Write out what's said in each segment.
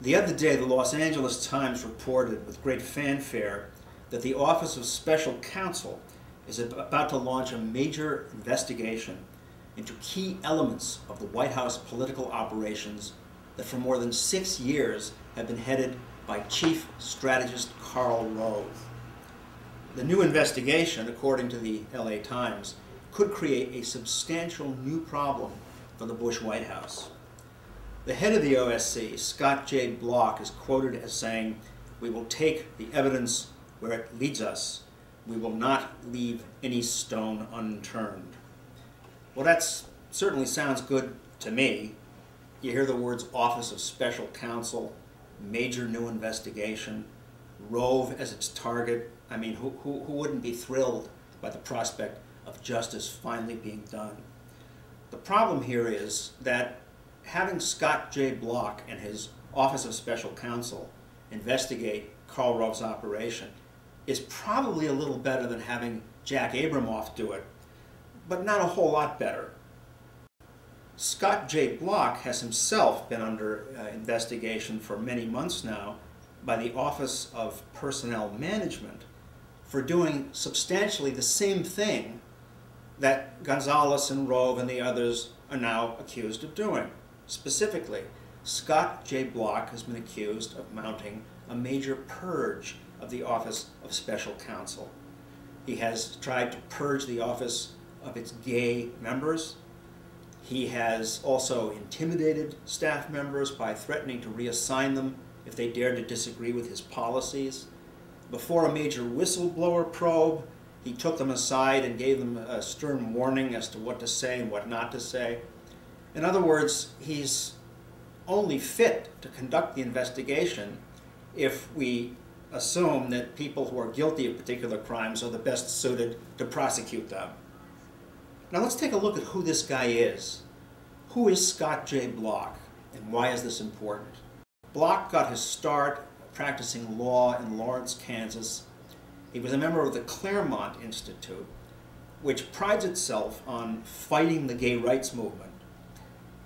The other day, the Los Angeles Times reported with great fanfare that the Office of Special Counsel is about to launch a major investigation into key elements of the White House political operations that for more than 6 years have been headed by Chief Strategist Karl Rove. The new investigation, according to the LA Times, could create a substantial new problem for the Bush White House. The head of the OSC, Scott+bloch, is quoted as saying, "We will take the evidence where it leads us. We will not leave any stone unturned." Well, that certainly sounds good to me. You hear the words Office of Special Counsel, major new investigation, Rove as its target. I mean, who wouldn't be thrilled by the prospect of justice finally being done? The problem here is that having Scott+bloch and his Office of Special Counsel investigate Karl Rove's operation is probably a little better than having Jack Abramoff do it, but not a whole lot better. Scott+bloch has himself been under investigation for many months now by the Office of Personnel Management for doing substantially the same thing that Gonzalez and Rove and the others are now accused of doing. Specifically, Scott+bloch has been accused of mounting a major purge of the Office of Special Counsel. He has tried to purge the office of its gay members. He has also intimidated staff members by threatening to reassign them if they dared to disagree with his policies. Before a major whistleblower probe, he took them aside and gave them a stern warning as to what to say and what not to say. In other words, he's only fit to conduct the investigation if we assume that people who are guilty of particular crimes are the best suited to prosecute them. Now let's take a look at who this guy is. Who is Scott+bloch, and why is this important? Bloch got his start practicing law in Lawrence, Kansas. He was a member of the Claremont Institute, which prides itself on fighting the gay rights movement.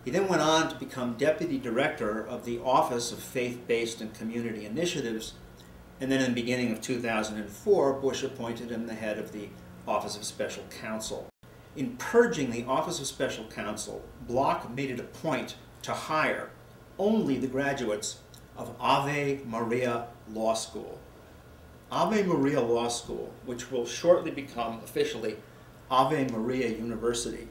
He then went on to become deputy director of the Office of Faith-Based and Community Initiatives, and then in the beginning of 2004, Bush appointed him the head of the Office of Special Counsel. In purging the Office of Special Counsel, Bloch made it a point to hire only the graduates of Ave Maria Law School. Ave Maria Law School, which will shortly become officially Ave Maria University,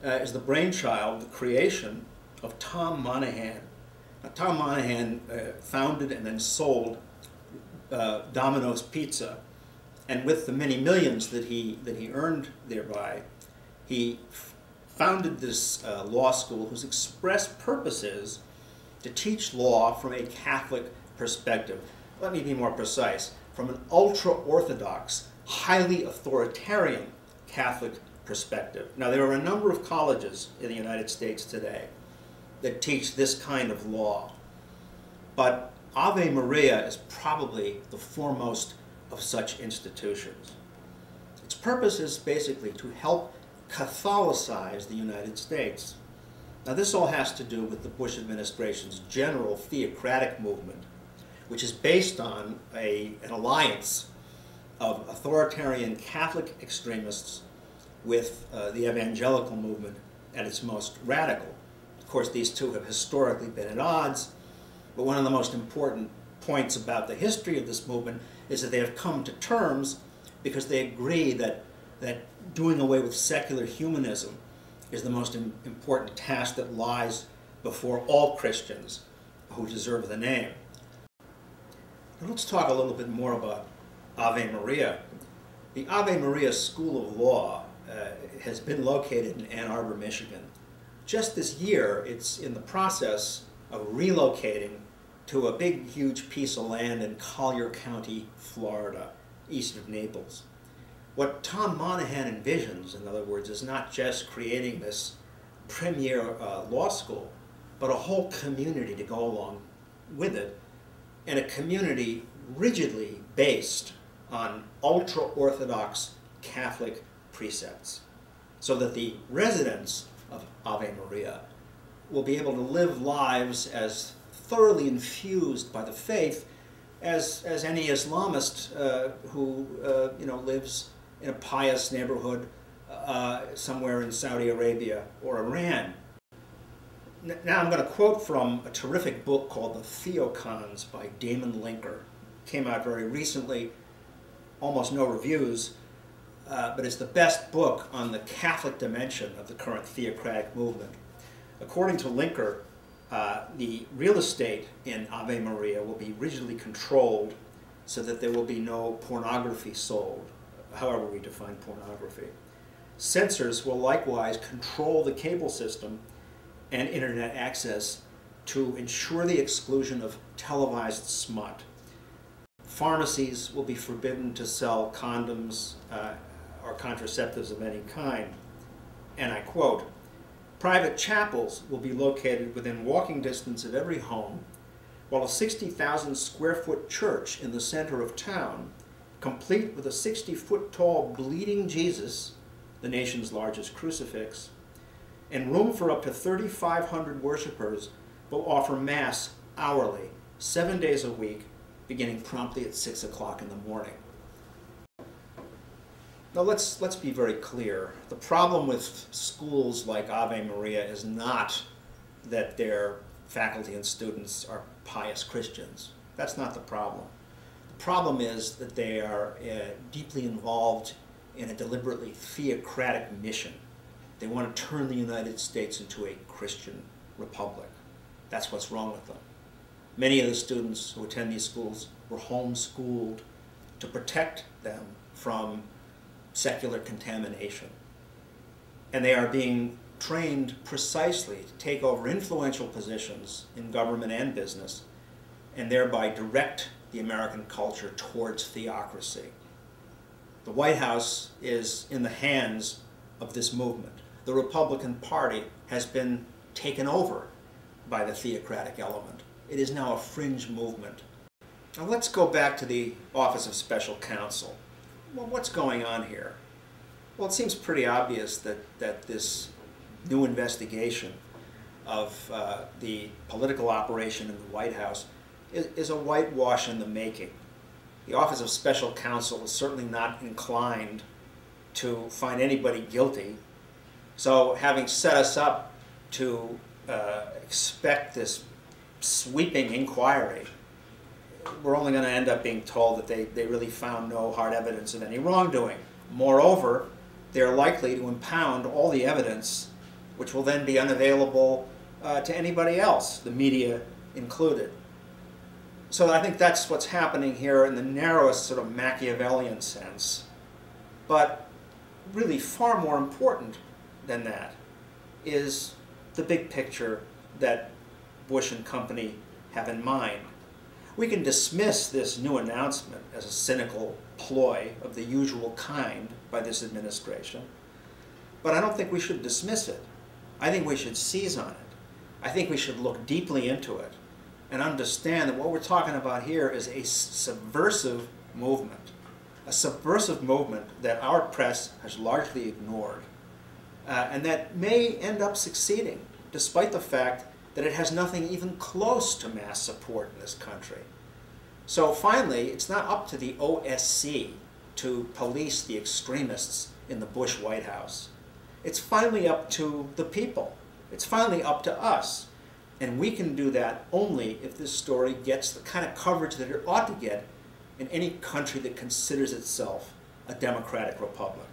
is the brainchild, the creation of Tom Monahan. Now, Tom Monahan founded and then sold Domino's Pizza, and with the many millions that he earned thereby, he founded this law school whose express purpose is to teach law from a Catholic perspective. Let me be more precise, from an ultra-Orthodox, highly authoritarian Catholic perspective. Now, there are a number of colleges in the United States today that teach this kind of law, but Ave Maria is probably the foremost of such institutions. Its purpose is basically to help Catholicize the United States. Now, this all has to do with the Bush administration's general theocratic movement, which is based on an alliance of authoritarian Catholic extremists with the evangelical movement at its most radical. Of course, these two have historically been at odds, but one of the most important points about the history of this movement is that they have come to terms because they agree that doing away with secular humanism is the most important task that lies before all Christians who deserve the name. Now let's talk a little bit more about Ave Maria. The Ave Maria School of Law has been located in Ann Arbor, Michigan. Just this year, it's in the process of relocating to a big, huge piece of land in Collier County, Florida, east of Naples. What Tom Monahan envisions, in other words, is not just creating this premier law school, but a whole community to go along with it, and a community rigidly based on ultra-Orthodox Catholic precepts, so that the residents of Ave Maria will be able to live lives as thoroughly infused by the faith as any Islamist who lives in a pious neighborhood somewhere in Saudi Arabia or Iran. Now I'm going to quote from a terrific book called The Theocons by Damon Linker. Came out very recently, almost no reviews, but it's the best book on the Catholic dimension of the current theocratic movement. According to Linker, the real estate in Ave Maria will be rigidly controlled so that there will be no pornography sold, however we define pornography. Censors will likewise control the cable system and internet access to ensure the exclusion of televised smut. Pharmacies will be forbidden to sell condoms or contraceptives of any kind. And I quote, "Private chapels will be located within walking distance of every home, while a 60,000 square foot church in the center of town, complete with a 60-foot tall bleeding Jesus, the nation's largest crucifix, and room for up to 3,500 worshipers, will offer Mass hourly, 7 days a week, beginning promptly at 6 o'clock in the morning." Now let's be very clear. The problem with schools like Ave Maria is not that their faculty and students are pious Christians. That's not the problem. The problem is that they are deeply involved in a deliberately theocratic mission. They want to turn the United States into a Christian republic. That's what's wrong with them. Many of the students who attend these schools were homeschooled to protect them from secular contamination. And they are being trained precisely to take over influential positions in government and business and thereby direct the American culture towards theocracy. The White House is in the hands of this movement. The Republican Party has been taken over by the theocratic element. It is now a fringe movement. Now let's go back to the Office of Special Counsel. Well, what's going on here? Well, it seems pretty obvious that this new investigation of the political operation in the White House is a whitewash in the making. The Office of Special Counsel is certainly not inclined to find anybody guilty. So having set us up to expect this sweeping inquiry, we're only going to end up being told that they really found no hard evidence of any wrongdoing. Moreover, they're likely to impound all the evidence, which will then be unavailable to anybody else, the media included. So I think that's what's happening here in the narrowest sort of Machiavellian sense. But really far more important than that is the big picture that Bush and company have in mind. We can dismiss this new announcement as a cynical ploy of the usual kind by this administration, but I don't think we should dismiss it. I think we should seize on it. I think we should look deeply into it and understand that what we're talking about here is a subversive movement that our press has largely ignored, and that may end up succeeding, despite the fact that it has nothing even close to mass support in this country. So finally, it's not up to the OSC to police the extremists in the Bush White House. It's finally up to the people. It's finally up to us. And we can do that only if this story gets the kind of coverage that it ought to get in any country that considers itself a democratic republic.